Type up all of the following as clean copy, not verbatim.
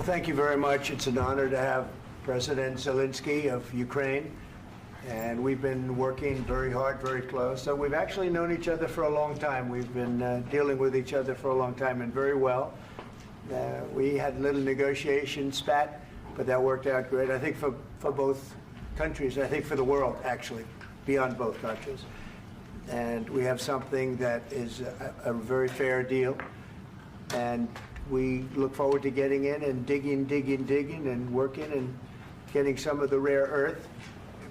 thank you very much. It's an honor to have President Zelensky of Ukraine, and we've been working very hard, very close. So we've actually known each other for a long time. We've been dealing with each other for a long time, and very well. We had a little negotiation spat, but that worked out great. I think for both countries, I think for the world, actually, beyond both countries. And we have something that is a very fair deal. And we look forward to getting in and digging and working and getting some of the rare earth.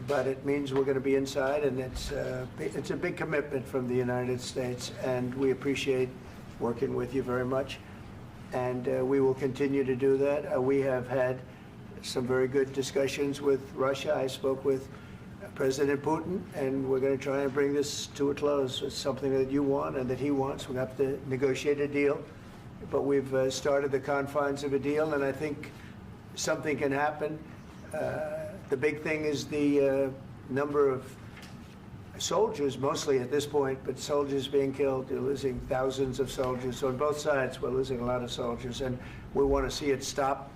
But it means we're going to be inside, and it's a big commitment from the United States, and we appreciate working with you very much. And we will continue to do that. We have had some very good discussions with Russia. I spoke with President Putin, and we're going to try and bring this to a close. It's something that you want and that he wants. We have to negotiate a deal. But we've started the confines of a deal, and I think something can happen. The big thing is the number of soldiers, mostly at this point, but soldiers being killed. You're losing thousands of soldiers. So on both sides, we're losing a lot of soldiers, and we want to see it stop.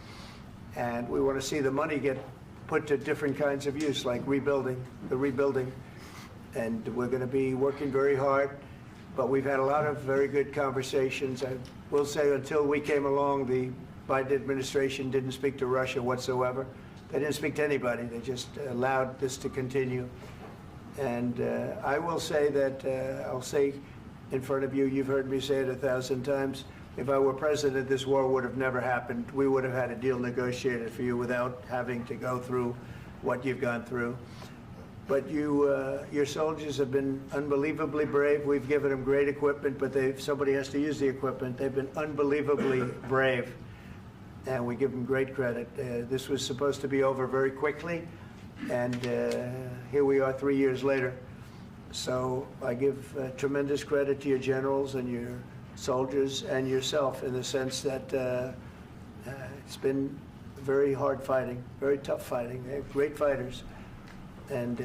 And we want to see the money get put to different kinds of use, like rebuilding. And we're going to be working very hard. But we've had a lot of very good conversations. I will say until we came along, the Biden administration didn't speak to Russia whatsoever. They didn't speak to anybody. They just allowed this to continue. And I will say that, I'll say in front of you, you've heard me say it 1,000 times, if I were president, this war would have never happened. We would have had a deal negotiated for you without having to go through what you've gone through. But your soldiers have been unbelievably brave. We've given them great equipment, but somebody has to use the equipment. They've been unbelievably brave, and we give them great credit. This was supposed to be over very quickly, and here we are 3 years later. So I give tremendous credit to your generals and your soldiers and yourself in the sense that it's been very hard fighting, very tough fighting. They're great fighters. And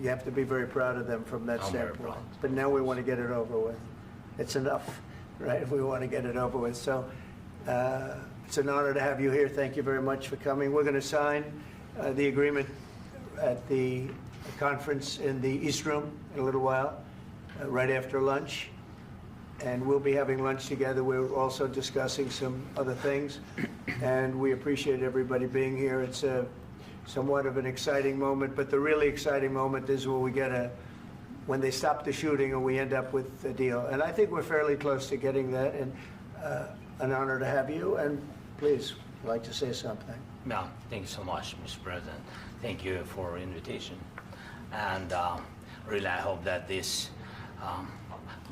you have to be very proud of them from that standpoint. But now we want to get it over with. It's enough, right? We want to get it over with. So it's an honor to have you here. Thank you very much for coming. We're going to sign the agreement at the conference in the East Room in a little while, right after lunch. And we'll be having lunch together. We're also discussing some other things. And we appreciate everybody being here. It's somewhat of an exciting moment, but the really exciting moment is when we when they stop the shooting and we end up with a deal. And I think we're fairly close to getting that, and an honor to have you. And please, I'd like to say something. Yeah, thank you so much, Mr. President. Thank you for the invitation. And really, I hope that this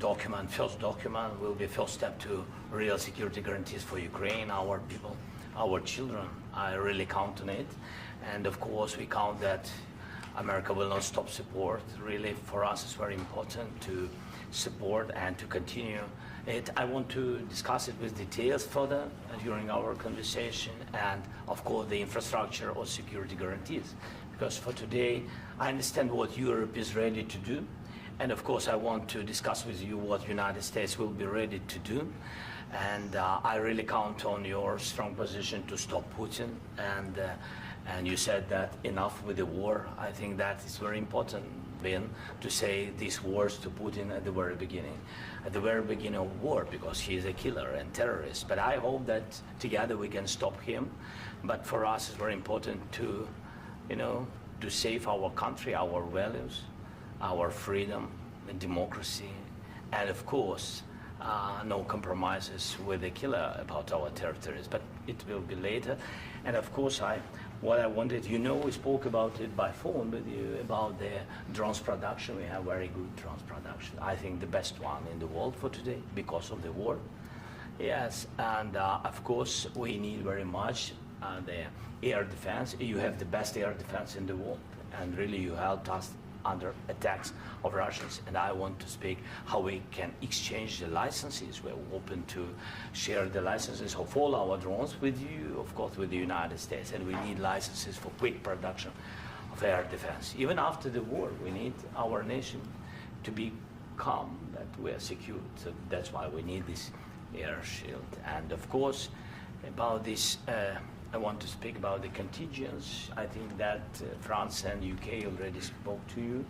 first document, will be a first step to real security guarantees for Ukraine, our people, our children. I really count on it. And of course, we count that America will not stop support. Really, for us, it's very important to support and to continue it. I want to discuss it with details further during our conversation, and of course, the infrastructure or security guarantees. Because for today, I understand what Europe is ready to do. And of course, I want to discuss with you what the United States will be ready to do. And I really count on your strong position to stop Putin. And you said that enough with the war. I think that is very important, Ben, to say these words to Putin at the very beginning of war, because he is a killer and terrorist. But I hope that together we can stop him. But for us, it's very important to, to save our country, our values, our freedom and democracy, and of course, no compromises with the killer about our territories, but it will be later. And of course, what I wanted, we spoke about it by phone with you, about the drones production. We have very good drones production. I think the best one in the world for today because of the war. Yes, and of course, we need very much the air defense. You have the best air defense in the world, and really you helped us under attacks of Russians. And I want to speak how we can exchange the licenses. We're open to share the licenses of all our drones with you, of course, with the United States. And we need licenses for quick production of air defense. Even after the war, we need our nation to be calm, that we are secure. So that's why we need this air shield. And of course, about this I want to speak about the contingents. I think that France and UK already spoke to you,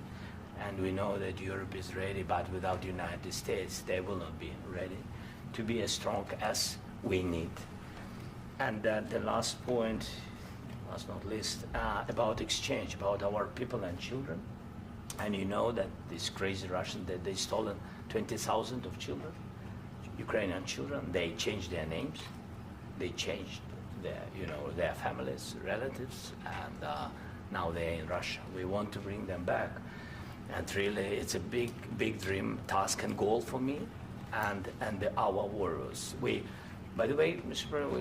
and we know that Europe is ready, but without the United States, they will not be ready to be as strong as we need. And the last point, last not least, about exchange, about our people and children. And you know that these crazy Russians, that they stolen 20,000 of children, Ukrainian children. They changed their names, they changed their families, relatives, and now they're in Russia. We want to bring them back, and really, it's a big dream, task, and goal for me, and our warriors. By the way, Mr. President,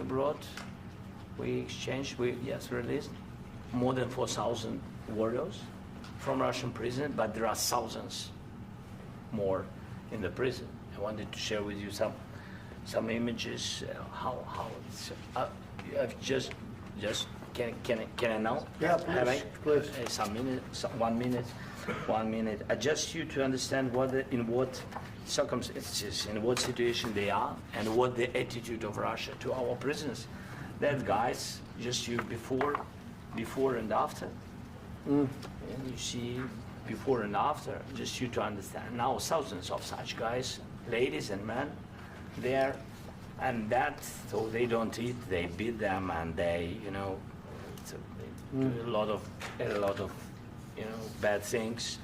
we released more than 4,000 warriors from Russian prison, but there are thousands more in the prison. I wanted to share with you some images. How it's just can I now? Yeah, please. One minute. Just you to understand in what circumstances, in what situation they are, and what the attitude of Russia to our prisoners. That guys, just you before and after. And you see before and after, just you to understand. Now thousands of such guys, ladies and men, there, and that, so they don't eat, they beat them, and they do a lot of bad things.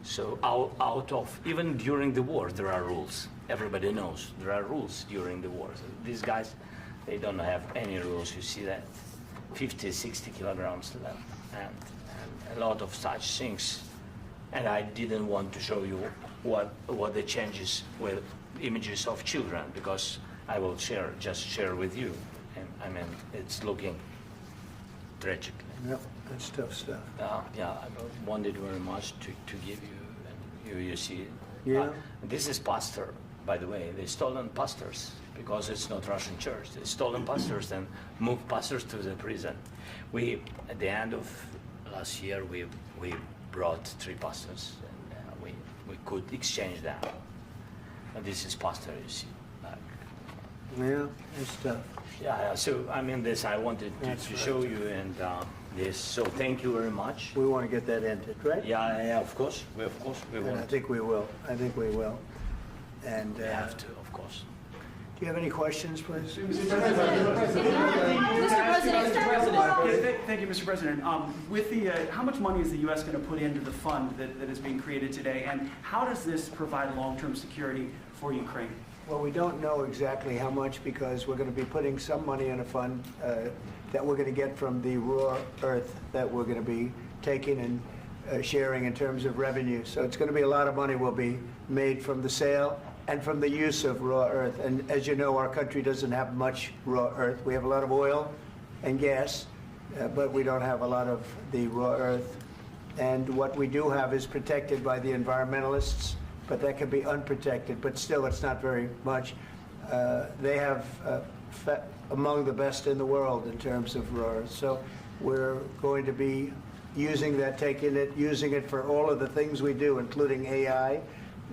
So out of, even during the war, there are rules. Everybody knows there are rules during the war. So these guys, they don't have any rules. You see that 50, 60 kilograms left, and a lot of such things. And I didn't want to show you what the changes with images of children, because I will just share with you. And I mean, it's looking tragic. Yep, that's tough stuff. Yeah, I wanted very much to give you, and you see. Yeah. This is pastor, by the way. They stolen pastors because it's not Russian church. They stolen pastors and moved pastors to the prison. At the end of last year, we brought 3 pastors, and we could exchange them. And this is pastor, you see. Yeah, it's tough. Yeah. So I mean, this I wanted to show you, and this. So thank you very much. We want to get that ended, right? Yeah. Of course, we And want. I think we will. And We have to, of course. do you have any questions, please? Mr. President, thank you, Mr. President. With the, how much money is the U.S. going to put into the fund that is being created today, and how does this provide long-term security for Ukraine? Well, we don't know exactly how much, because we're going to be putting some money in a fund that we're going to get from the raw earth that we're going to be taking and sharing in terms of revenue. So it's going to be a lot of money will be made from the sale and from the use of raw earth. And as you know, our country doesn't have much raw earth. We have a lot of oil and gas, but we don't have a lot of the raw earth. And what we do have is protected by the environmentalists, but that can be unprotected, but still it's not very much. They have among the best in the world in terms of raw earth. So we're going to be using that, using it for all of the things we do, including AI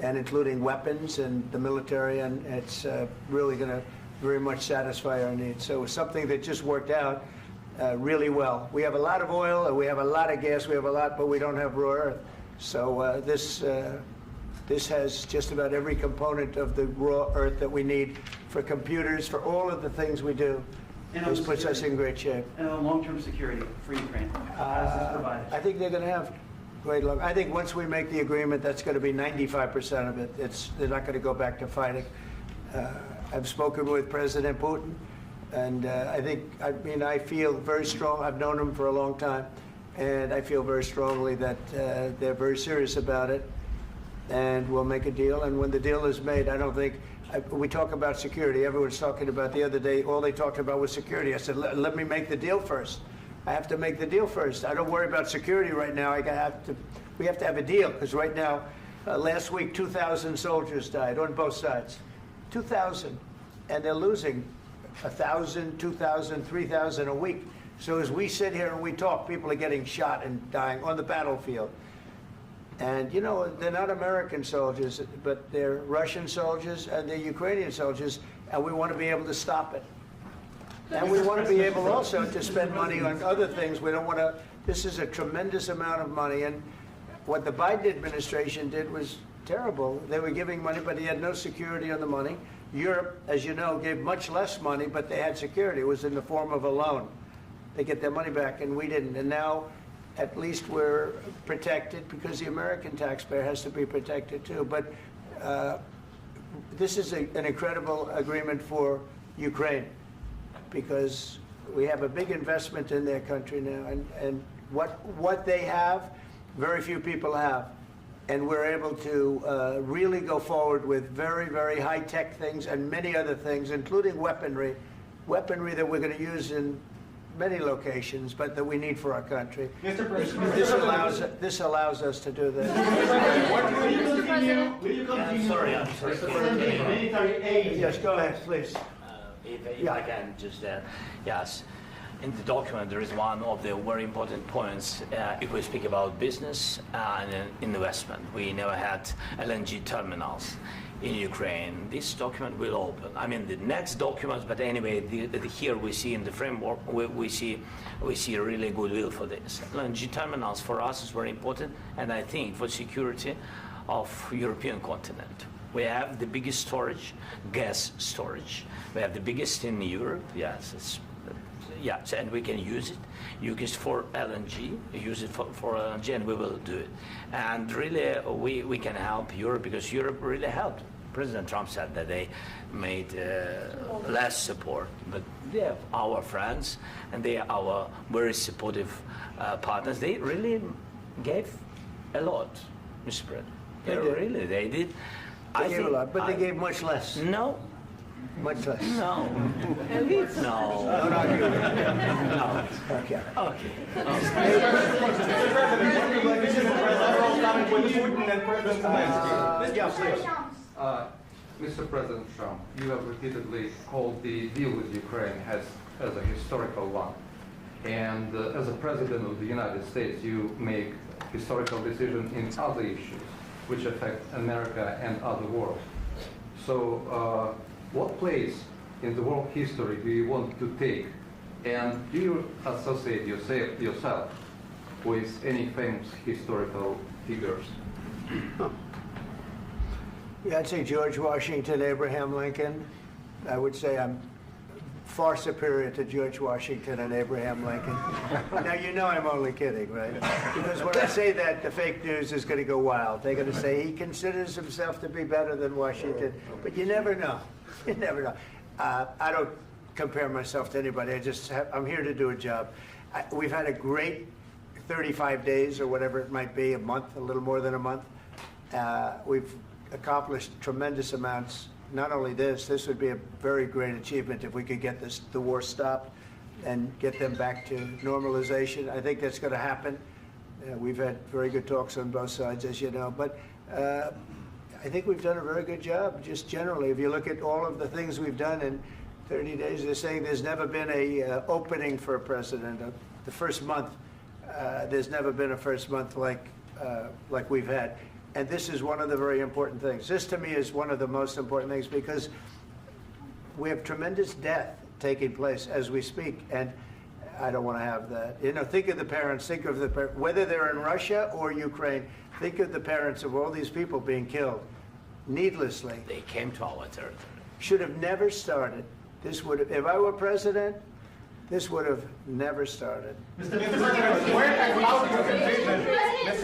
and including weapons and the military, and it's really going to very much satisfy our needs. So it's something that just worked out really well. We have a lot of oil, and we have a lot of gas, we have a lot, but we don't have raw earth. So this has just about every component of the raw earth that we need for computers, for all of the things we do. This puts us in great shape. And long-term security for Ukraine, how does this provide it? I think they're going to have great luck. I think once we make the agreement, that's going to be 95% of it. They're not going to go back to fighting. I've spoken with President Putin, and I feel very strong. I've known him for a long time, and I feel very strongly that they're very serious about it, and we'll make a deal. And when the deal is made, I don't think, we talk about security. Everyone's talking about the other day, all they talked about was security. I said, let me make the deal first. I have to make the deal first. I don't worry about security right now. We have to have a deal, because right now, last week, 2,000 soldiers died on both sides. 2,000. And they're losing 1,000, 2,000, 3,000 a week. So as we sit here and we talk, people are getting shot and dying on the battlefield. And, you know, they're not American soldiers, but they're Russian soldiers and they're Ukrainian soldiers, and we want to be able to stop it. And we want to be able also to spend money on other things. We don't want to, this is a tremendous amount of money. And what the Biden administration did was terrible. They were giving money, but he had no security on the money. Europe, as you know, gave much less money, but they had security. It was in the form of a loan. They get their money back, and we didn't. And now, at least we're protected because the American taxpayer has to be protected too. But this is an incredible agreement for Ukraine because we have a big investment in their country now, and what they have, very few people have. And we're able to really go forward with very, very high-tech things and many other things, including weaponry that we're going to use in many locations, but that we need for our country. Mr. President, This allows us to do that. will you continue I'm sorry. sending military aid? Yes, go ahead, please. If I can just, yes. In the document, there is one of the very important points. If we speak about business and investment, we never had LNG terminals in Ukraine. This document will open. I mean, the next documents, but anyway, here we see in the framework, we see a really goodwill for this. LNG terminals for us is very important, and I think for security of European continent. We have the biggest storage, gas storage. We have the biggest in Europe. Yes, yes, and we can use it. Use it for LNG. Use it for LNG, and we will do it. And really, we can help Europe because Europe really helped. President Trump said that they made less support, but they are our friends and they are our very supportive partners. They really gave a lot, Mr. President. They did. They gave a lot, but they gave much less. No. Much less. No. No. Don't argue. No. Okay. Okay. Mr. President Trump, you have repeatedly called the deal with Ukraine as a historical one. And as a President of the United States, you make historical decisions in other issues which affect America and other world. So what place in the world history do you want to take? And do you associate yourself with any famous historical figures? Yeah, I'd say George Washington, Abraham Lincoln. I would say I'm far superior to George Washington and Abraham Lincoln. Now, you know I'm only kidding, right? Because when I say that, the fake news is going to go wild. They're going to say he considers himself to be better than Washington. But you never know. You never know. I don't compare myself to anybody. I'm here to do a job. We've had a great 35 days or whatever it might be, a month, a little more than a month. We've accomplished tremendous amounts. Not only this would be a very great achievement if we could get the war stopped and get them back to normalization. I think that's going to happen. We've had very good talks on both sides, as you know. But I think we've done a very good job, just generally. If you look at all of the things we've done in 30 days, they're saying there's never been a opening for a president. The first month, there's never been a first month like we've had. And this is one of the very important things. This, to me, is one of the most important things because we have tremendous death taking place as we speak, and I don't want to have that. You know, think of the parents, whether they're in Russia or Ukraine, think of the parents of all these people being killed needlessly. They came to our territory. Should have never started. This would have, if I were president, this would have never started. Mr.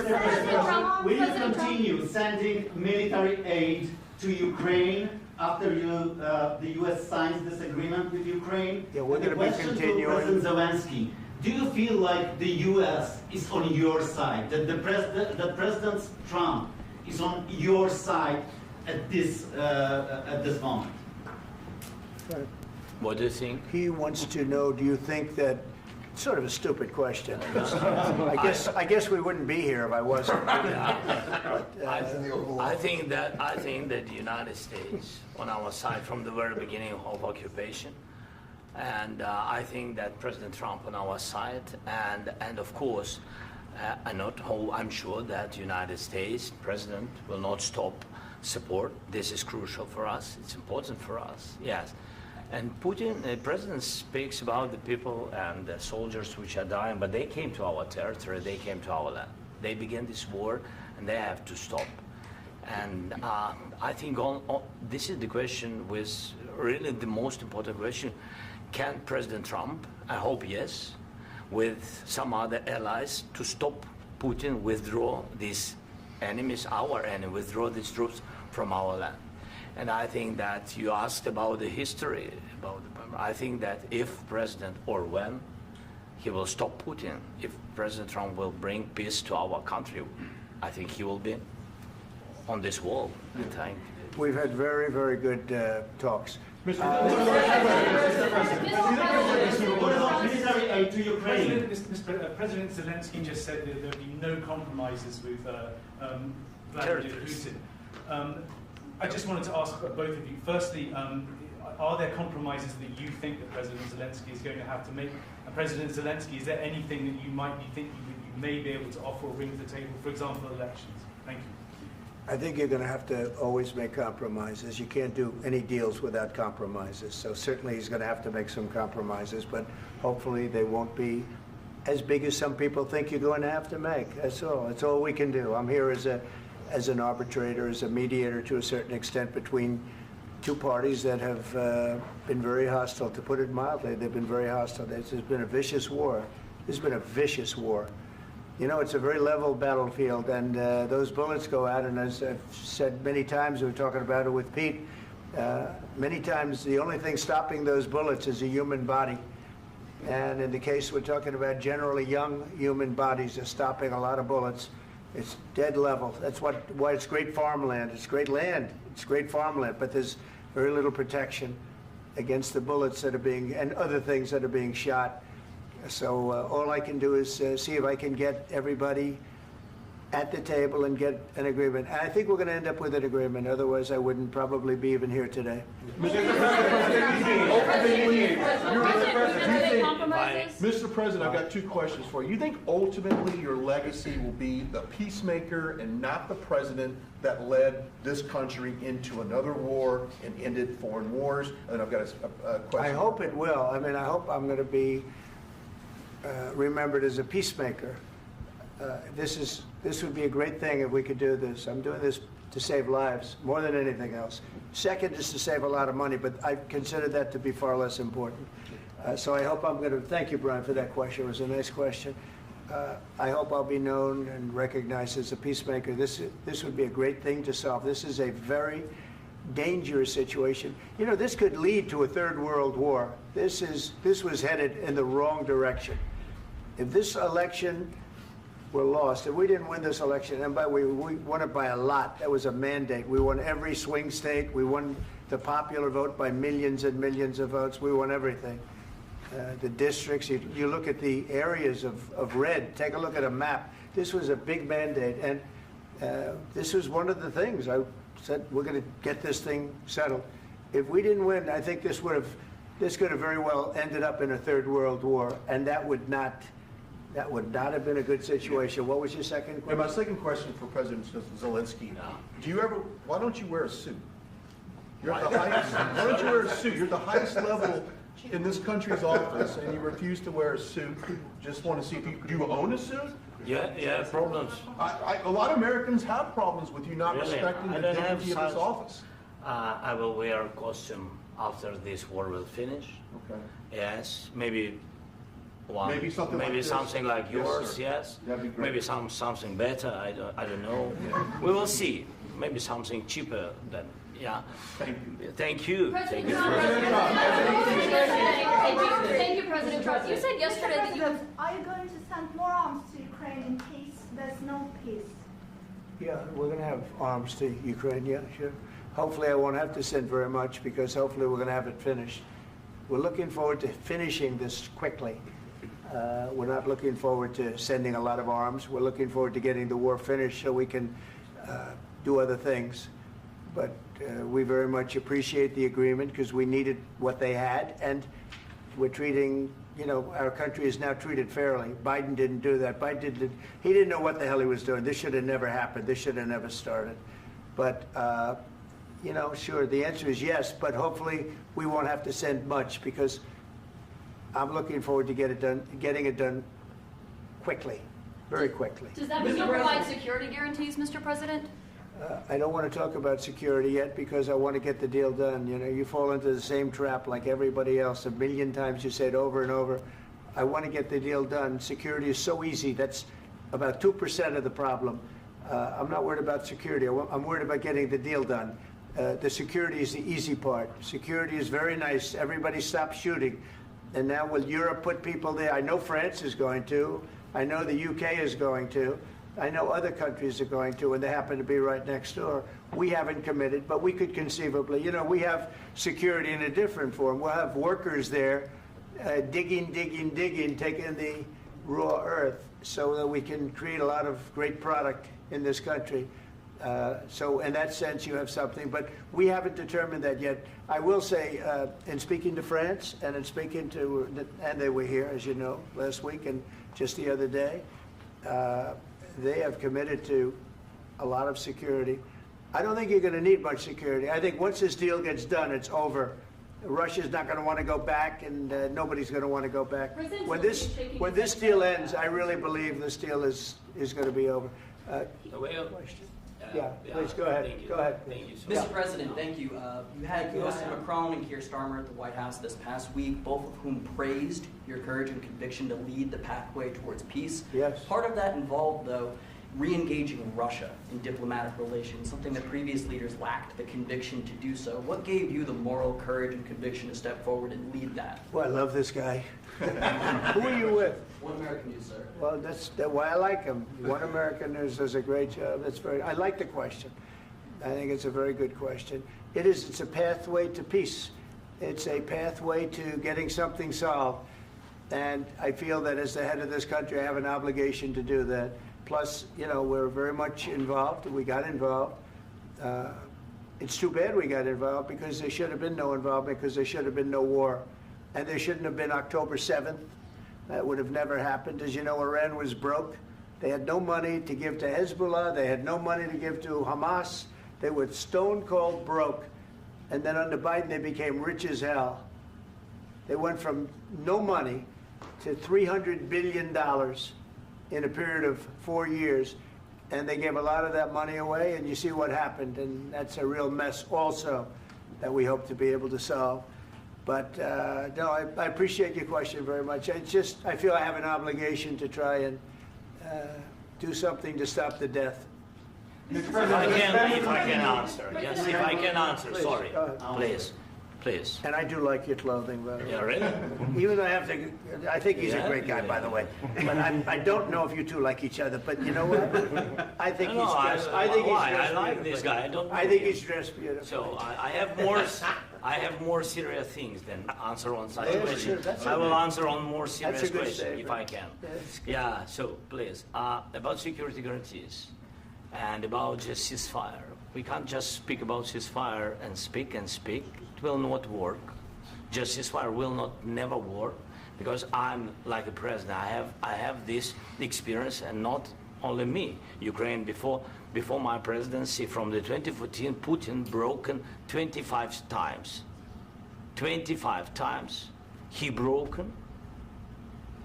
President, will you continue sending military aid to Ukraine after the U.S. signs this agreement with Ukraine? Yeah, we're And going to be question continuing. to President Zelensky, do you feel like the U.S. is on your side, that President Trump is on your side at this moment? Right. What do you think? He wants to know, do you think that, sort of a stupid question. I guess we wouldn't be here if I wasn't. I think that the United States on our side from the very beginning of occupation, and I think that President Trump on our side, and of course, I'm sure that United States President will not stop support. This is crucial for us. It's important for us. Yes. And Putin, the president speaks about the people and the soldiers which are dying, but they came to our territory, they came to our land. They began this war, and they have to stop. And I think this is the question, with really the most important question. Can President Trump, I hope yes, with some other allies, to stop Putin, withdraw these enemies, our enemy, withdraw these troops from our land? And I think that you asked about the history, I think that if President, or when, he will stop Putin, if President Trump will bring peace to our country, I think he will be on this wall. We've had very, very good talks. What about military aid to Ukraine? President Zelensky just said that there will be no compromises with Vladimir Putin. I just wanted to ask both of you, firstly, are there compromises that you think that President Zelensky is going to have to make? And President Zelensky, is there anything that you might be thinking that you may be able to offer or bring to the table, for example, elections? Thank you. I think you're going to have to always make compromises. You can't do any deals without compromises. So certainly he's going to have to make some compromises, but hopefully they won't be as big as some people think you're going to have to make. That's all. That's all we can do. I'm here as an arbitrator, as a mediator to a certain extent between two parties that have been very hostile, to put it mildly. They've been very hostile. This has been a vicious war. This has been a vicious war. You know, it's a very level battlefield, and those bullets go out, and as I've said many times, we were talking about it with Pete, many times the only thing stopping those bullets is a human body. And in the case we're talking about, generally young human bodies are stopping a lot of bullets. It's dead level. That's why it's great farmland. It's great land. It's great farmland, but there's very little protection against the bullets that are being, and other things that are being shot. So all I can do is see if I can get everybody at the table and get an agreement. And I think we're going to end up with an agreement. Otherwise, I wouldn't probably be even here today. Mr. President, I've got two questions for you. You think ultimately your legacy will be the peacemaker and not the president that led this country into another war and ended foreign wars? And I've got a question. I hope it will. I mean, I hope I'm going to be remembered as a peacemaker. This would be a great thing if we could do this. I'm doing this to save lives more than anything else. Second is to save a lot of money, but I consider that to be far less important. So I hope I'm going to, thank you, Brian, for that question. It was a nice question. I hope I'll be known and recognized as a peacemaker. This would be a great thing to solve. This is a very dangerous situation. You know, this could lead to a third world war. This was headed in the wrong direction. If this election were lost, if we didn't win this election, and we won it by a lot, that was a mandate. We won every swing state. We won the popular vote by millions and millions of votes. We won everything. The districts, you look at the areas of red, take a look at a map. This was a big mandate, and this was one of the things. I said, we're going to get this thing settled. If we didn't win, I think this could have very well ended up in a third world war, and that would not have been a good situation. What was your second question? And my second question for President Zelensky, why don't you wear a suit? You're at the highest, why don't you wear a suit? You're at the highest level in this country's office, and you refuse to wear a suit. Just want to see if do you own a suit? Yeah, problems. A lot of Americans have problems with you not Really? respecting the dignity of this office. I will wear a costume after this war will finish. Okay. Yes, maybe one. Maybe something like this? Something like Yes, yours. sir. Yes. That'd be great. Maybe something better. I don't know. We will see. Maybe something cheaper than. Yeah. Thank you. Thank you. President Thank you. Trump. Thank you, President Trump. You said yesterday that you. Are you going to send more arms to Ukraine in case there's no peace? Yeah, we're going to have arms to Ukraine, yeah, sure. Hopefully I won't have to send very much, because hopefully we're going to have it finished. We're looking forward to finishing this quickly. We're not looking forward to sending a lot of arms. We're looking forward to getting the war finished so we can do other things. But we very much appreciate the agreement, because we needed what they had, and we're treating, you know, our country is now treated fairly. Biden didn't do that. He didn't know what the hell he was doing. This should have never happened. This should have never started. But you know, sure, the answer is yes, but hopefully we won't have to send much because I'm looking forward to getting it done quickly, very quickly. Does that mean you'll provide security guarantees, Mr. President? I don't want to talk about security yet because I want to get the deal done. You know, you fall into the same trap like everybody else. A million times you say it over and over. I want to get the deal done. Security is so easy. That's about 2% of the problem. I'm not worried about security. I'm worried about getting the deal done. The security is the easy part. Security is very nice. Everybody stopped shooting. And now will Europe put people there? I know France is going to. I know the UK is going to. I know other countries are going to, and they happen to be right next door. We haven't committed, but we could conceivably. You know, we have security in a different form. We'll have workers there digging, taking the raw earth so that we can create a lot of great product in this country. So in that sense, you have something, but we haven't determined that yet. I will say, in speaking to France and in speaking to, and they were here, as you know, last week and just the other day, they have committed to a lot of security. I don't think you're going to need much security. I think once this deal gets done, it's over. Russia's not going to want to go back, and nobody's going to want to go back. When this deal ends, I really believe this deal is going to be over. Question? Yeah, please go ahead. Go ahead. Thank you. Mr. President, thank you. You had Mr. Macron and Keir Starmer at the White House this past week, both of whom praised your courage and conviction to lead the pathway towards peace. Yes. Part of that involved, though, re-engaging Russia in diplomatic relations, something that previous leaders lacked the conviction to do so. What gave you the moral courage and conviction to step forward and lead that? Well, I love this guy. Who are you with? One American News, sir. Well, that's why I like him. One American News does a great job. I like the question. I think it's a very good question. It's a pathway to peace. It's a pathway to getting something solved. And I feel that as the head of this country, I have an obligation to do that. Plus, you know, we're very much involved. We got involved. It's too bad we got involved because there should have been no involvement because there should have been no war. And there shouldn't have been October 7th. That would have never happened. As you know, Iran was broke. They had no money to give to Hezbollah. They had no money to give to Hamas. They were stone cold broke. And then under Biden, they became rich as hell. They went from no money to $300 billion in a period of 4 years. And they gave a lot of that money away, and you see what happened. And that's a real mess also that we hope to be able to solve. But no, I appreciate your question very much. It's just, I feel I have an obligation to try and do something to stop the death. If I can answer, yes, if I can answer, Please, sorry, go ahead. please. And I do like your clothing, by the way. Yeah, really? Even though I think he's a Yeah? great guy, by the way. But I don't know if you two like each other. But you know what? I think he's dressed. I think he's why? dressed I like beautifully. this guy. I don't know I think him. he's dressed beautifully. So I have more serious things than answer on such Yeah, sure, questions. that's I will okay. answer on more serious a good questions statement. if I can. That's good. Yeah. So please, about security guarantees and about just ceasefire. We can't just speak about ceasefire and speak and speak. It will not work. Just ceasefire will not never work because I'm like a president. I have this experience, and not only me. Ukraine before my presidency, from the 2014, Putin broken 25 times. 25 times he broken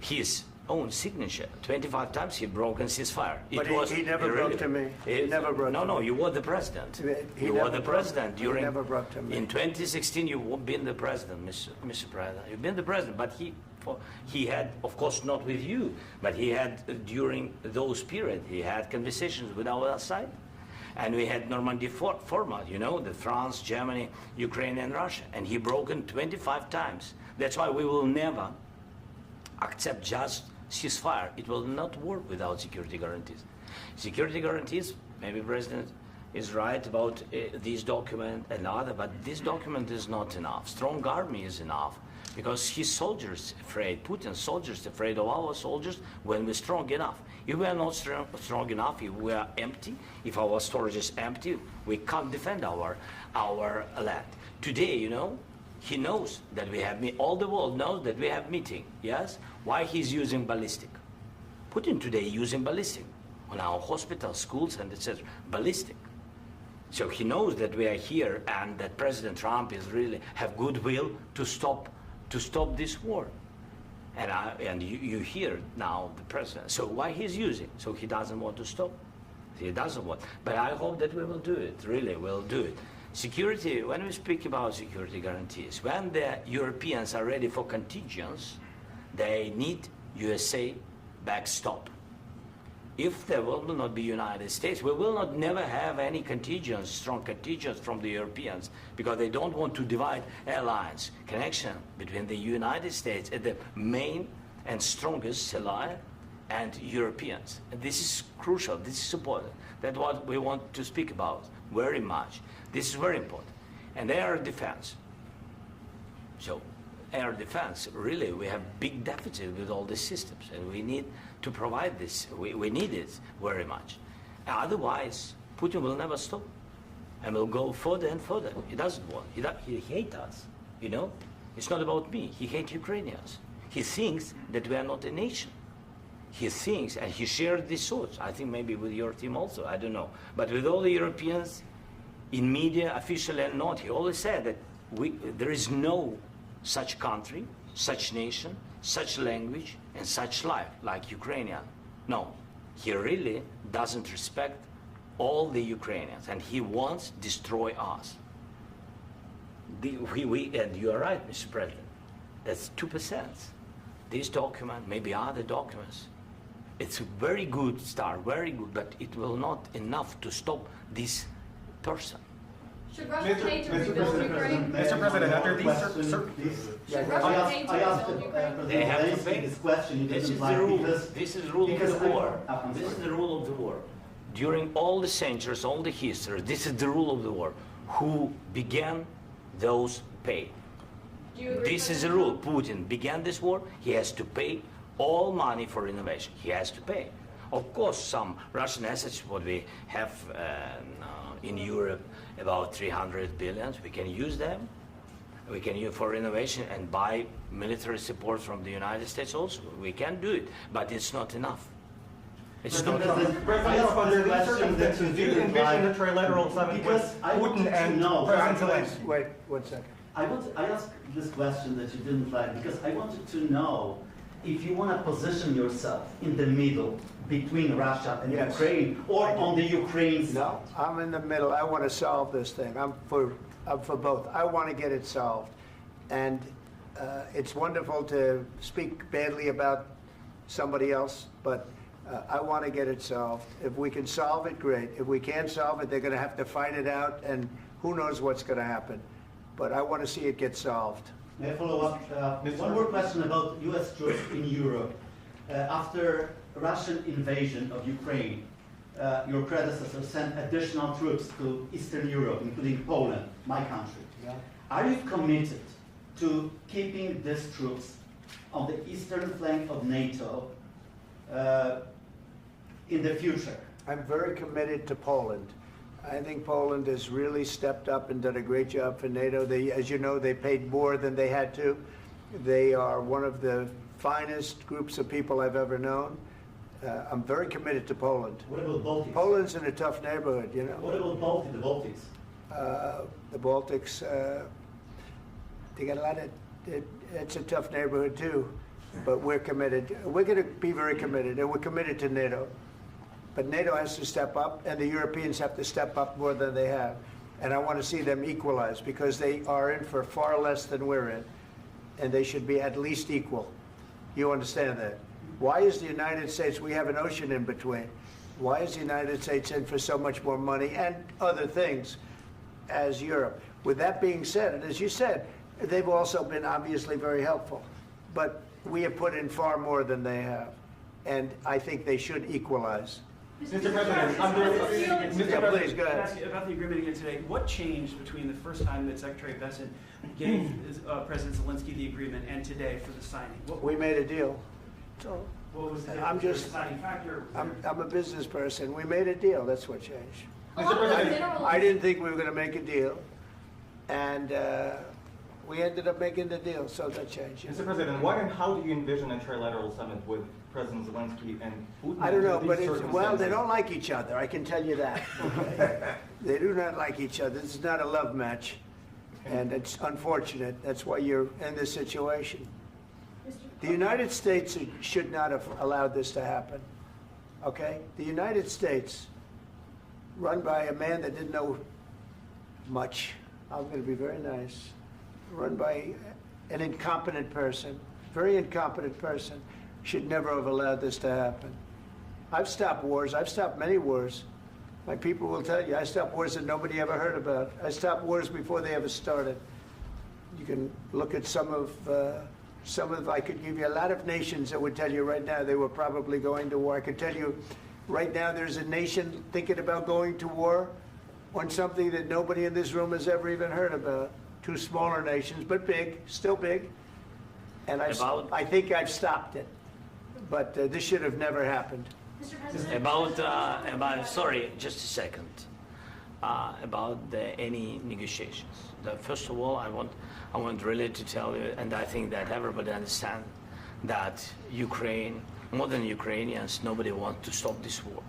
his own signature. 25 times he broken ceasefire. But he never broke to me. He never broke to me. No, you were the president. He You never were the broke- president he during. never broke to me. In 2016, you've been the president, Mr. President. You've been the president, but he had, of course, not with you, but he had during those periods. He had conversations with our side, and we had Normandy format. You know, the France, Germany, Ukraine, and Russia, and he broken 25 times. That's why we will never accept just ceasefire. It will not work without security guarantees. Security guarantees, maybe President is right about this document and other, but this document is not enough. Strong army is enough because his soldiers afraid, Putin's soldiers afraid of our soldiers when we're strong enough. If we are not strong enough, if we are empty, if our storage is empty, we can't defend our land. Today, you know, he knows that we have all the world knows that we have meeting. Yes, why he's using ballistic? Putin today using ballistic on our hospitals, schools, and etc. Ballistic. So he knows that we are here and that President Trump is really have goodwill to stop this war. And you hear now the president. So why he's using? So he doesn't want to stop. He doesn't want. But I hope that we will do it. Really, we'll do it. Security. When we speak about security guarantees, when the Europeans are ready for contingents, they need USA backstop. If there will not be United States, we will not never have any contingents, strong contingents from the Europeans, because they don't want to divide alliance connection between the United States as the main and strongest ally and Europeans. And this is crucial, this is important. That's what we want to speak about very much. This is very important. And air defense. So air defense, really, we have big deficit with all these systems, and we need to provide this. We need it very much. Otherwise, Putin will never stop, and will go further and further. He doesn't want. He hates us. You know, it's not about me. He hates Ukrainians. He thinks that we are not a nation. He thinks, and he shared these thoughts. I think maybe with your team also. I don't know, but with all the Europeans, in media, officially and not, he always said that there is no such country, such nation, such language, and such life like Ukrainian. No, he really doesn't respect all the Ukrainians, and he wants to destroy us. And you are right, Mr. President, that's 2%. This document, maybe other documents, it's a very good start, very good, but it will not enough to stop this person. Should Russia pay to rebuild Ukraine? Mr. President, under these Should Russia pay to rebuild Ukraine? They have to Zelensky pay. this question. You This didn't is the like rule. because This is the rule of because the war. I'm This is sorry. the rule of the war. During all the centuries, all the history, this is the rule of the war. Who began, those pay. Do you agree, This is the President rule. Trump? Putin began this war. He has to pay all money for innovation. He has to pay. Of course, some Russian assets, what we have in Europe, about 300 billion, we can use them. We can use for innovation and buy military support from the United States also. We can do it, but it's not enough. It's not enough. President, under these circumstances, do you envision a trilateral summit with Because I want Putin to and know- President Zelensky? Wait 1 second. I asked this question that you didn't like because I wanted to know if you want to position yourself in the middle between Russia and Yes. Ukraine or on the Ukraine side. No, I'm in the middle. I want to solve this thing. I'm for both. I want to get it solved. And it's wonderful to speak badly about somebody else, but I want to get it solved. If we can solve it, great. If we can't solve it, they're going to have to fight it out, and who knows what's going to happen. But I want to see it get solved. May I follow up? One more question about U.S. troops in Europe. After Russian invasion of Ukraine, your predecessor sent additional troops to Eastern Europe, including Poland, my country. Yeah. Are you committed to keeping these troops on the eastern flank of NATO in the future? I'm very committed to Poland. I think Poland has really stepped up and done a great job for NATO. They, as you know, they paid more than they had to. They are one of the finest groups of people I've ever known. I'm very committed to Poland. What about Baltics? Poland's in a tough neighborhood, you know. What about the Baltics? The Baltics, they got a lot of, it's a tough neighborhood too, but we're committed. We're going to be very committed, and we're committed to NATO. But NATO has to step up, and the Europeans have to step up more than they have. And I want to see them equalize, because they are in for far less than we're in, and they should be at least equal. You understand that? Why is the United States, we have an ocean in between, why is the United States in for so much more money and other things as Europe? With that being said, and as you said, they've also been obviously very helpful, but we have put in far more than they have, and I think they should equalize. Mr. President, Yeah, please, go Can I ahead. ask you about the agreement again today? What changed between the first time that Secretary Bessent gave President Zelensky the agreement and today for the signing? We made a deal. So What was the I'm just- deciding factor? I'm a business person. We made a deal. That's what changed. A lot of the minerals. I didn't think we were going to make a deal, and We ended up making the deal, so that changed. Mr. President, what and how do you envision a trilateral summit with President Zelensky and Putin? I don't know, under but these well, they circumstances? don't like each other, I can tell you that. Okay? They do not like each other. This is not a love match, and it's unfortunate. That's why you're in this situation. The United States should not have allowed this to happen, okay? The United States, run by a man that didn't know much, I'm going to be very nice, run by an incompetent person, very incompetent person, should never have allowed this to happen. I've stopped wars. I've stopped many wars. My people will tell you, I stopped wars that nobody ever heard about. I stopped wars before they ever started. You can look at some of, I could give you a lot of nations that would tell you right now they were probably going to war. I could tell you right now there's a nation thinking about going to war on something that nobody in this room has ever even heard about. Two smaller nations, but big, still big. And I think I've stopped it. But this should have never happened. Mr. President, About sorry, just a second. About any negotiations. First of all, I want really to tell you, and I think that everybody understands that Ukraine, more than Ukrainians, nobody wants to stop this war.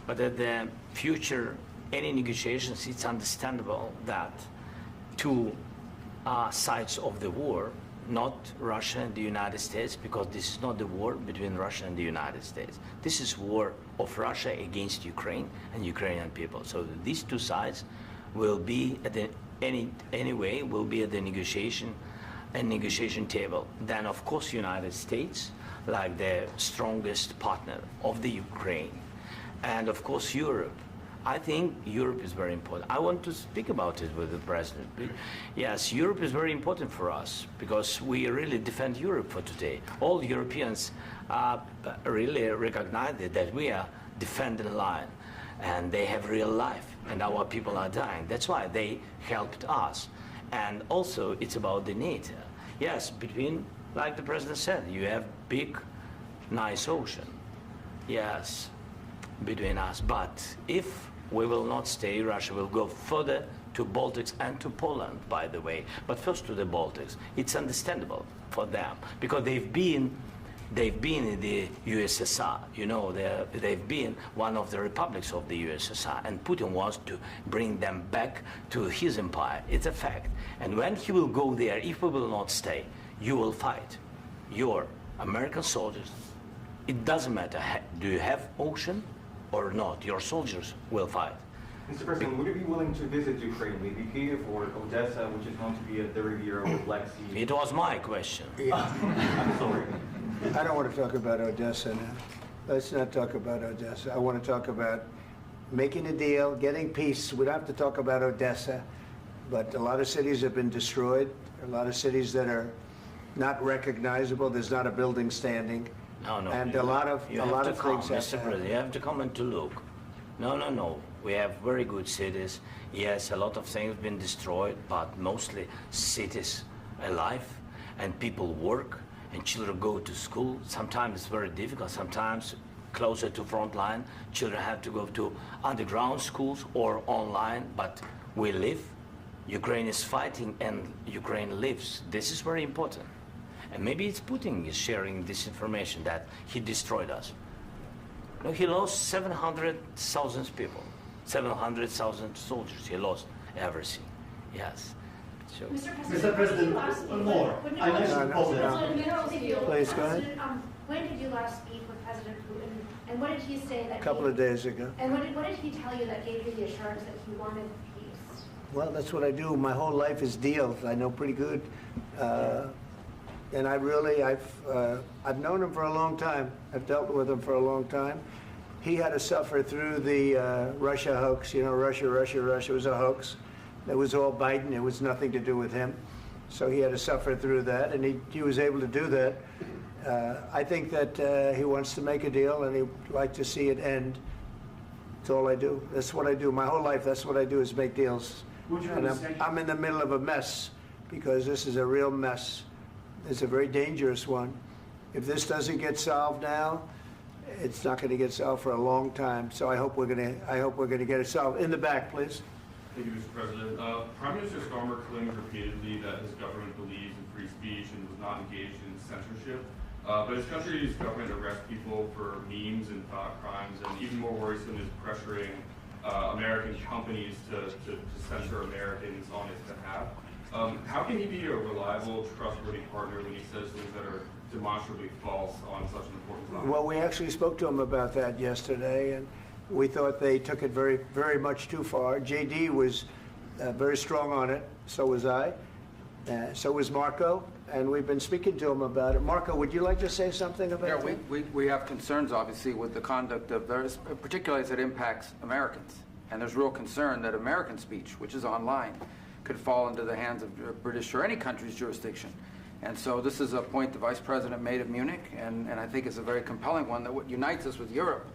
But at the future, any negotiations, it's understandable that two sides of the war, not Russia and the United States, because this is not the war between Russia and the United States. This is war of Russia against Ukraine and Ukrainian people. So these two sides will be at the anyway will be at the negotiation table. Then of course United States, like the strongest partner of the Ukraine, and of course Europe. I think Europe is very important. I want to speak about it with the president. Yes, Europe is very important for us because we really defend Europe for today. All Europeans really recognize that we are defending the line, and they have real life, and our people are dying. That's why they helped us. And also, it's about the NATO. Yes, between, like the president said, you have big, nice ocean. Yes, between us. But if we will not stay, Russia will go further to Baltics and to Poland, by the way. But first to the Baltics. It's understandable for them because they've been in the USSR. You know, they've been one of the republics of the USSR, and Putin wants to bring them back to his empire. It's a fact. And when he will go there, if we will not stay, you will fight. Your American soldiers, it doesn't matter, do you have ocean or not, your soldiers will fight. Mr. President, would you be willing to visit Ukraine, maybe Kyiv or Odessa, which is known to be at the Riviera of the Black Sea? It was my question. I'm sorry. I don't want to talk about Odessa now. Let's not talk about Odessa. I want to talk about making a deal, getting peace. We don't have to talk about Odessa, but a lot of cities have been destroyed. A lot of cities that are not recognizable. There's not a building standing. No, and a lot of things. Mr. President, you have to come and to look. No. We have very good cities. Yes, a lot of things have been destroyed, but mostly cities alive, and people work, and children go to school. Sometimes it's very difficult. Sometimes closer to front line, children have to go to underground schools or online. But we live. Ukraine is fighting, and Ukraine lives. This is very important. And maybe it's Putin is sharing this information that he destroyed us. No, he lost 700,000 people, 700,000 soldiers. He lost everything. Yes. So. Mr. President, one more. I mentioned Poland. Please go ahead. When did you last speak with President Putin, and what did he say that? A couple of days ago. And what did he tell you that gave you the assurance that he wanted peace? Well, that's what I do. My whole life is deals. I know pretty good. And I've known him for a long time. I've dealt with him for a long time. He had to suffer through the Russia hoax. You know, Russia was a hoax. It was all Biden. It was nothing to do with him. So he had to suffer through that, and he was able to do that. I think that he wants to make a deal, and he'd like to see it end. That's all I do. That's what I do. My whole life, that's what I do, is make deals. And I'm in the middle of a mess, because this is a real mess. It's a very dangerous one. If this doesn't get solved now, it's not going to get solved for a long time. So I hope we're going to get it solved. In the back, please. Thank you, Mr. President. Prime Minister Starmer claimed repeatedly that his government believes in free speech and was not engaged in censorship. But his country's government arrests people for memes and thought crimes, and even more worrisome is pressuring American companies to censor Americans on his behalf. How can he be a reliable, trustworthy partner when he says things that are demonstrably false on such an important topic? Well, we actually spoke to him about that yesterday, and we thought they took it very, very much too far. JD was very strong on it. So was I. So was Marco. And we've been speaking to him about it. Marco, would you like to say something about that? Yeah, we have concerns, obviously, with the conduct of those, particularly as it impacts Americans. And there's real concern that American speech, which is online, could fall into the hands of British or any country's jurisdiction. And so this is a point the Vice President made at Munich, and I think it's a very compelling one, that what unites us with Europe,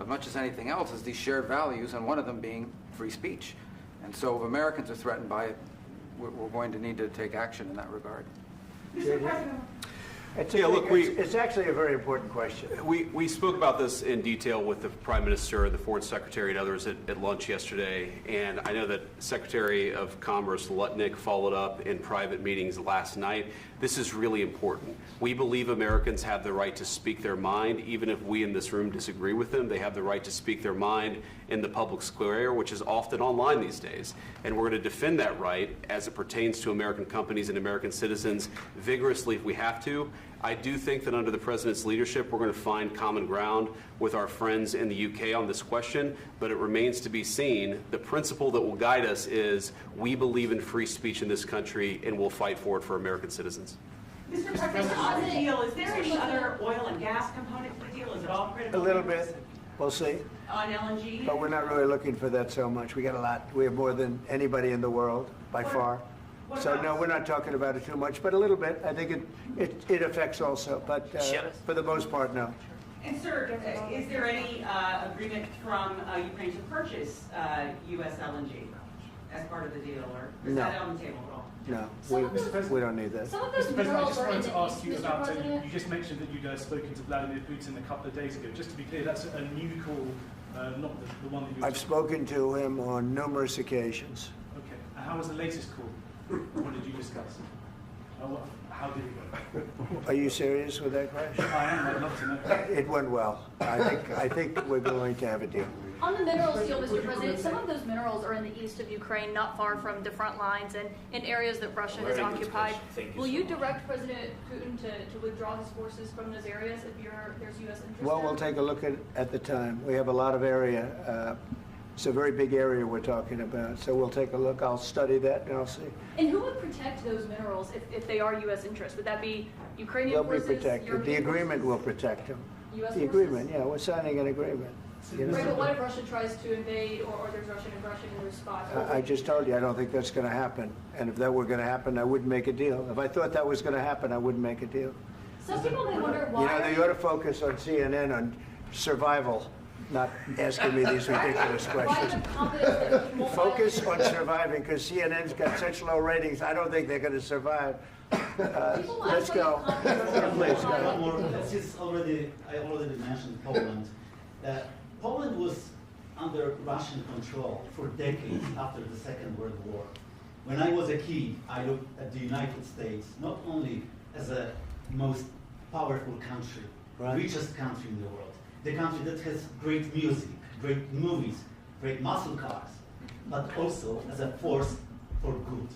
as much as anything else, is these shared values, and one of them being free speech. And so if Americans are threatened by it, we're going to need to take action in that regard. Mr. President. It's actually a very important question. We spoke about this in detail with the Prime Minister, the Foreign Secretary, and others at lunch yesterday. And I know that Secretary of Commerce Lutnick followed up in private meetings last night. This is really important. We believe Americans have the right to speak their mind, even if we in this room disagree with them. They have the right to speak their mind in the public square, which is often online these days. And we're going to defend that right as it pertains to American companies and American citizens vigorously if we have to. I do think that under the President's leadership, we're going to find common ground with our friends in the UK on this question, but it remains to be seen. The principle that will guide us is we believe in free speech in this country, and we'll fight for it for American citizens. Mr. President, on the deal, is there any other oil and gas component to the deal? Is it all critical? A little bit. We'll see. On LNG? But we're not really looking for that so much. We got a lot. We have more than anybody in the world, by far. So no, we're not talking about it too much, but a little bit. I think it affects also, but for the most part, no. And sir, is there any agreement from Ukraine to purchase U.S. LNG as part of the deal, or is that on the table at all? No, we don't need that. Mr. President, I just wanted to ask you about, you just mentioned that you'd spoken to Vladimir Putin a couple of days ago. Just to be clear, that's a new call, not the one that you... I've spoken to him on numerous occasions. Okay. And how was the latest call? What did you discuss? How did it go? Are you serious with that question? I am. I'd love to know. It went well. I think we're going to have a deal. On the minerals deal, Mr. President, some of those minerals are in the east of Ukraine, not far from the front lines and in areas that Russia has occupied. Will you direct President Putin to withdraw his forces from those areas if there's U.S. interest Well, there? we'll take a look at the time. We have a lot of area. It's a very big area we're talking about, so we'll take a look. I'll study that and I'll see. And who would protect those minerals if they are U.S. interests? Would that be Ukrainian They'll forces? be protected. European The agreement forces? will protect them. U.S. The forces? agreement, yeah, we're signing an agreement. You know? Right, but what if Russia tries to invade or there's Russian aggression in their spots? I just told you, I don't think that's going to happen. And if that were going to happen, I wouldn't make a deal. If I thought that was going to happen, I wouldn't make a deal. Some people may wonder why. You know, they ought to focus on CNN on survival, not asking me these ridiculous questions. Focus on surviving, because CNN's got such low ratings, I don't think they're going to survive. Let's go. Please, go. One more. I already mentioned Poland. Poland was under Russian control for decades after the Second World War. When I was a kid, I looked at the United States not only as a most powerful country, richest country in the world, the country that has great music, great movies, great muscle cars, but also as a force for good.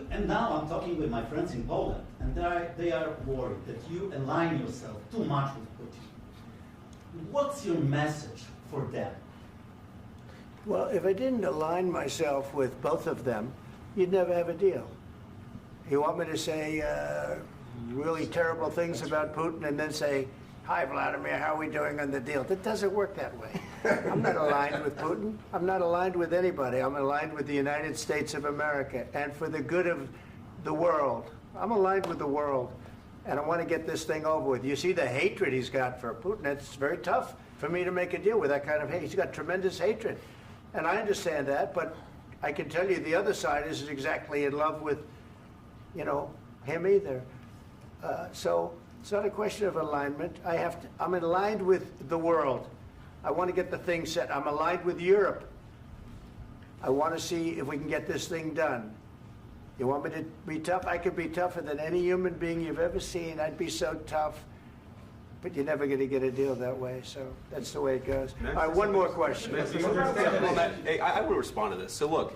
And now I'm talking with my friends in Poland, and they are worried that you align yourself too much with Putin. What's your message for them? Well, if I didn't align myself with both of them, you'd never have a deal. You want me to say really terrible things about Putin and then say, "Hi, Vladimir, how are we doing on the deal?" That doesn't work that way. I'm not aligned with Putin. I'm not aligned with anybody. I'm aligned with the United States of America and for the good of the world. I'm aligned with the world, and I want to get this thing over with. You see the hatred he's got for Putin. It's very tough for me to make a deal with that kind of hate. He's got tremendous hatred, and I understand that, but I can tell you the other side isn't exactly in love with, him either. So it's not a question of alignment. I'm aligned with the world. I want to get the thing set. I'm aligned with Europe. I want to see if we can get this thing done. You want me to be tough? I could be tougher than any human being you've ever seen. I'd be so tough. But you're never going to get a deal that way, so that's the way it goes. All right, one more question. Hey, I will respond to this. So look,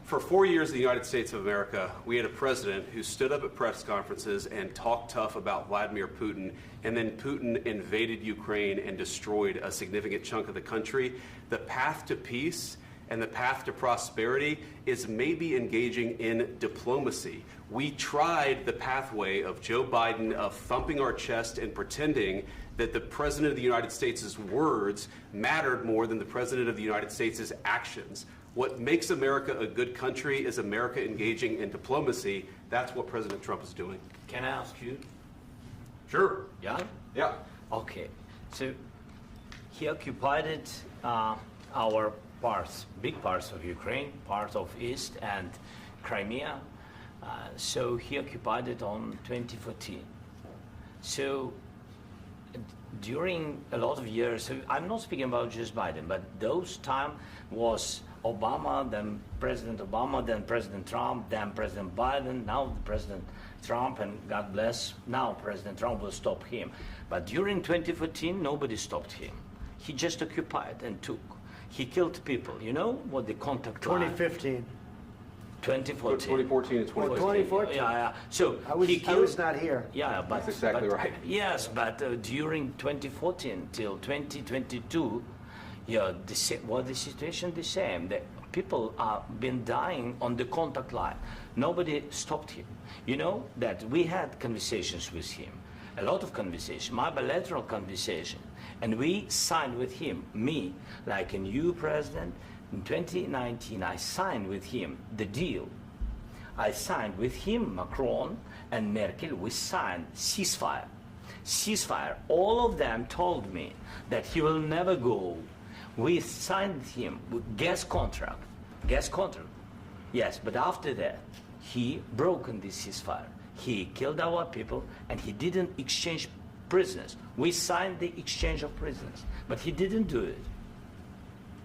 for 4 years in the United States of America, we had a president who stood up at press conferences and talked tough about Vladimir Putin, and then Putin invaded Ukraine and destroyed a significant chunk of the country. The path to peace and the path to prosperity is maybe engaging in diplomacy. We tried the pathway of Joe Biden of thumping our chest and pretending that the President of the United States' words mattered more than the President of the United States' actions. What makes America a good country is America engaging in diplomacy. That's what President Trump is doing. Can I ask you? Sure. Yeah? Yeah. Okay. So he occupied it, our parts, big parts of Ukraine, part of East and Crimea. So he occupied it on 2014. So during a lot of years, so I'm not speaking about just Biden, but those time was Obama, then President Obama, then President Trump, then President Biden, now President Trump, and God bless, now President Trump will stop him. But during 2014, nobody stopped him. He just occupied and took. He killed people. You know what the contact line? 2015. 2014 and 2014. 2014. Yeah. So I was not here. Yeah, but that's exactly right. Yes, but during 2014 till 2022, yeah, the situation the same. The people are been dying on the contact line. Nobody stopped him. You know that we had conversations with him, a lot of conversation, my bilateral conversation, and we signed with him, me, like a new president. In 2019, I signed with him the deal. I signed with him, Macron and Merkel, we signed ceasefire. Ceasefire. All of them told me that he will never go. We signed with him with gas contract. Gas contract. Yes, but after that, he broken this ceasefire. He killed our people and he didn't exchange prisoners. We signed the exchange of prisoners, but he didn't do it.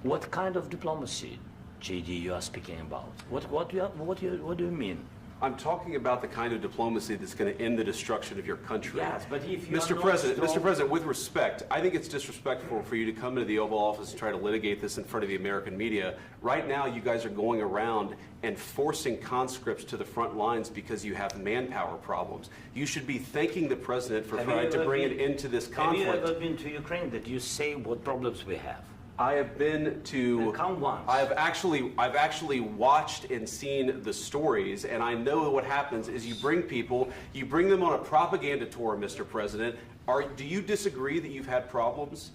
What kind of diplomacy, JD, you are speaking about? What do you mean? I'm talking about the kind of diplomacy that's going to end the destruction of your country. Yes, but if you Mr. President, with respect, I think it's disrespectful for you to come into the Oval Office and try to litigate this in front of the American media. Right now, you guys are going around and forcing conscripts to the front lines because you have manpower problems. You should be thanking the President for trying to bring an end to this conflict. Have you ever been to Ukraine that you say what problems we have? I have been to. Count once. I've actually watched and seen the stories, and I know what happens is you bring them on a propaganda tour, Mr. President. Do you disagree that you've had problems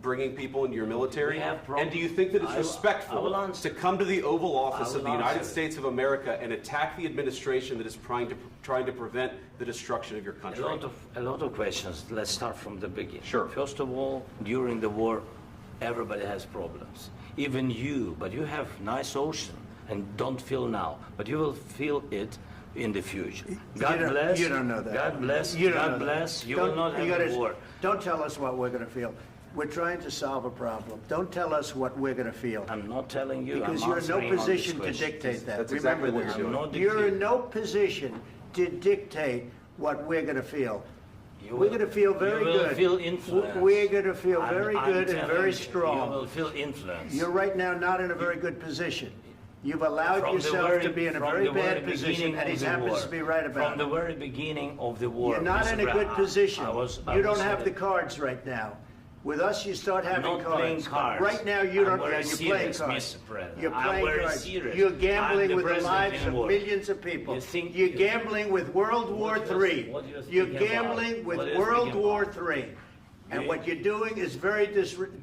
bringing people into your military? And do you think that it's respectful to come to the Oval Office of the United States of America and attack the administration that is trying to prevent the destruction of your country? A lot of questions. Let's start from the beginning. Sure. First of all, during the war, everybody has problems. Even you, but you have nice ocean and don't feel now, but you will feel it in the future. God bless. You don't know that. God bless. You don't God know bless. that. You will not have a war. Don't tell us what we're going to feel. We're trying to solve a problem. Don't tell us what we're going to feel. I'm not telling you. Because I'm you're in no answering on position this to question. dictate that. That's Remember exactly what this. you're doing. You're in no position to dictate what we're going to feel. We're going to feel very good. You will feel influence. We're going to feel very good and very strong. You will feel influence. You're right now not in a very good position. You've allowed yourself to be in a very bad position, and he happens to be right about it. From the very beginning of the war. You're not in a good position. You don't have the cards. cards right now. With us, you start having not cards. playing cards. Right now, you don't. I'm very You're playing serious, cards. Mr. President. You're I'm playing very cards. serious. You're I'm gambling the with the president lives in of war. millions of people. You think You're you- gambling with World War III. what you're You're speaking gambling about? with What you're World speaking War about? III. And You- what you're doing is very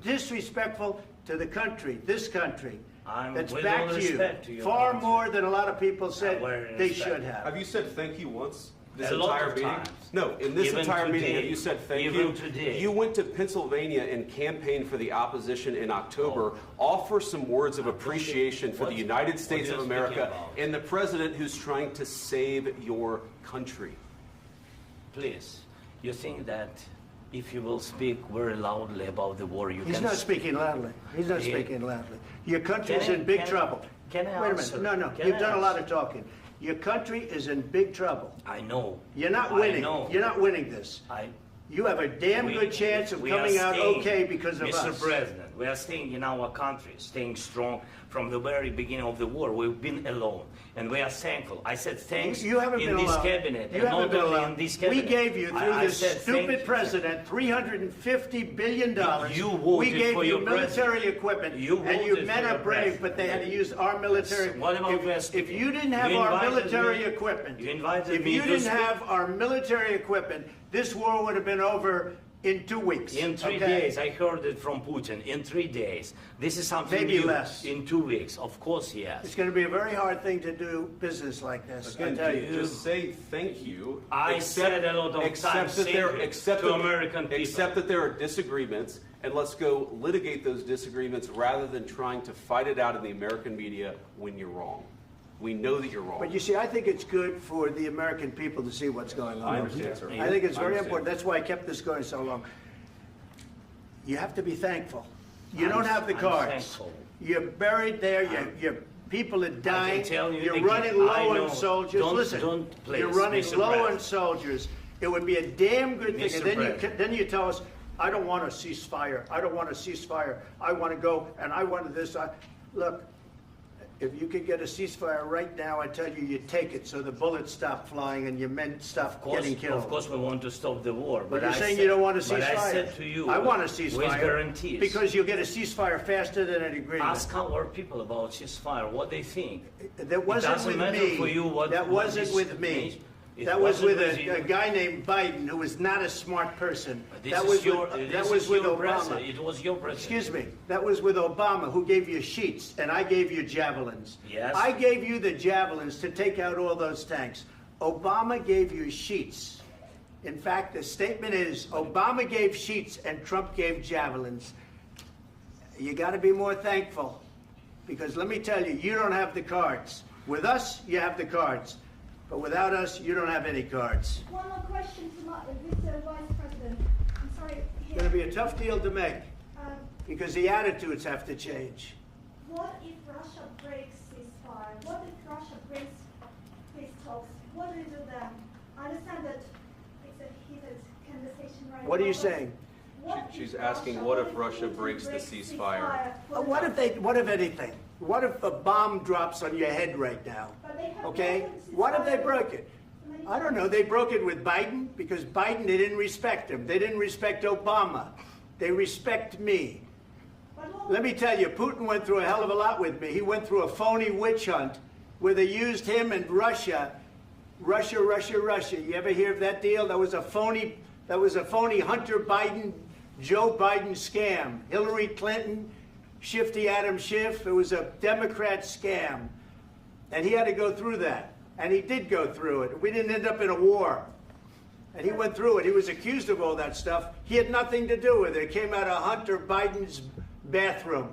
disrespectful to the country, this country. I'm That's with back all to respect to you. your Far country. more than a lot of people said very they respect. should have. Have you said thank you once? This A lot entire of meeting? times. No, in this Even entire meeting, today. have you said thank Even you? today. You went to Pennsylvania and campaigned for the opposition in October. Offer some words of appreciation for the United States you're of speaking America about. and the president who's trying to save your country. Please, you think that if you will speak very loudly about the war, you He's can... not speaking loudly. He's not Yeah. speaking loudly. Your country's Can I- in big can I- trouble. Can I Wait a answer? minute. No, Can you've I done a lot answer? of talking. Your country is in big trouble. I know. You're not I winning. know. You're not winning this. You have a damn good chance of coming out okay because of us. Mr. President, we are staying in our country, staying strong from the very beginning of the war. We've been alone, and we are thankful. I said thanks You haven't in been this alone. cabinet, You and haven't not been only alone. in this cabinet. We gave you, through I this said thank stupid you. president, $350 billion. You we voted gave for you your military president. equipment, You and you voted men for are your brave, president. but they had to use our military. What about West? If you didn't have You our invited military me- equipment, You invited if me you to didn't speak. have our military equipment, this war would have been over in 2 weeks. In 3 okay? days, I heard it from Putin. In 3 days, this is something Maybe new. less. In 2 weeks, of course, yes. It's going to be a very hard thing to do business like this. I Again, tell you. just say thank you. I said a lot of times that thank there, you accept to that- American people. Accept that there are disagreements, and let's go litigate those disagreements rather than trying to fight it out in the American media when you're wrong. We know that you're wrong. But you see, I think it's good for the American people to see what's going on. I understand, sir. I think it's I very understand. important. That's why I kept this going so long. You have to be thankful. You don't have the I'm cards. thankful. You're buried there. Your people are dying. tell you You're again, running I low know. on soldiers. Don't- Listen, don't, please, you're running Mr. low on President. soldiers. It would be a damn good thing. Mr. And then President. then you tell us, I don't want a ceasefire. I don't want a ceasefire. I want to go and I want this. Look, if you could get a ceasefire right now, I tell you, you'd take it so the bullets stop flying and your men stop getting killed. Of course, we want to stop the war. But you're I saying said- you don't want a But ceasefire. I said to you, I want a ceasefire. with guarantees. Because you'll get a ceasefire faster than an agreement. Ask our people about ceasefire, what they think. That wasn't it doesn't with matter me. for you what That what wasn't this with me. means. It That was wasn't with you. a guy named Biden, who was not a smart person. This That is was your, with, this that was is with your Obama. president. It was your president. Excuse me. That was with Obama, who gave you sheets, and I gave you javelins. Yes. I gave you the javelins to take out all those tanks. Obama gave you sheets. In fact, the statement is Obama gave sheets and Trump gave javelins. You got to be more thankful, because let me tell you, you don't have the cards. With us, you have the cards. But without us, you don't have any cards. One more question to Mr. Vice President. I'm sorry. It's going to be a tough deal to make, Um, because the attitudes have to change. What if Russia breaks ceasefire? What if Russia breaks peace talks? What do you do then? I understand that it's a heated conversation right now. What are you but saying? what She's if asking, what if Russia breaks the ceasefire? What if anything? What if a bomb drops on your head right now? But they have Okay? broken What if they ceasefire broke it? many I don't know. They broke it with Biden because Biden, they didn't respect him. They didn't respect Obama. They respect me. Let me tell you, Putin went through a hell of a lot with me. He went through a phony witch hunt where they used him and Russia. Russia. You ever hear of that deal? That was a phony Hunter Biden, Joe Biden scam. Hillary Clinton, Shifty Adam Schiff. It was a Democrat scam. And he had to go through that. And he did go through it. We didn't end up in a war. And he went through it. He was accused of all that stuff. He had nothing to do with it. It came out of Hunter Biden's bathroom.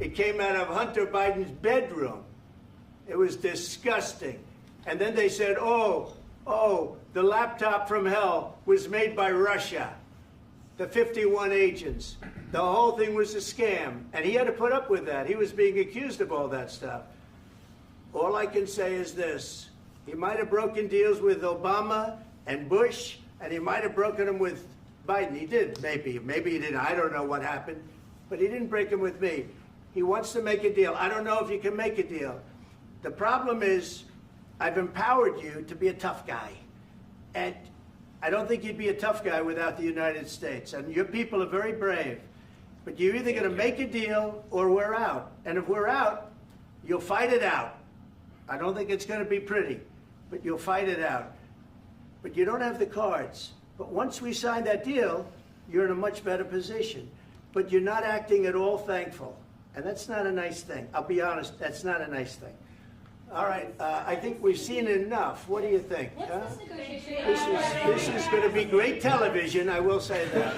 It came out of Hunter Biden's bedroom. It was disgusting. And then they said, oh, the laptop from hell was made by Russia. The 51 agents. The whole thing was a scam. And he had to put up with that. He was being accused of all that stuff. All I can say is this. He might have broken deals with Obama and Bush, and he might have broken them with Biden. He did, maybe. Maybe he didn't. I don't know what happened. But he didn't break them with me. He wants to make a deal. I don't know if you can make a deal. The problem is, I've empowered you to be a tough guy. And I don't think you'd be a tough guy without the United States. And your people are very brave. But you're either going to make a deal or we're out. And if we're out, you'll fight it out. I don't think it's going to be pretty, but you'll fight it out. But you don't have the cards. But once we sign that deal, you're in a much better position. But you're not acting at all thankful. And that's not a nice thing. I'll be honest, that's not a nice thing. All right, I think we've seen enough. What do you think? Huh? This is going to be great television, I will say that.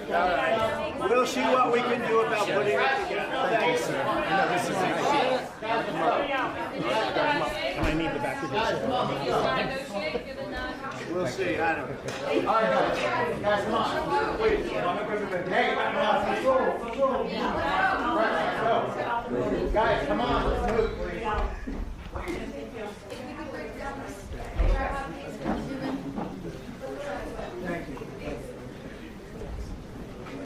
All right. We'll see what we can do about putting it together. Thanks. I need the back of We'll see. I don't know. All right, guys, come on. Wait. Hey, guys, come Come on.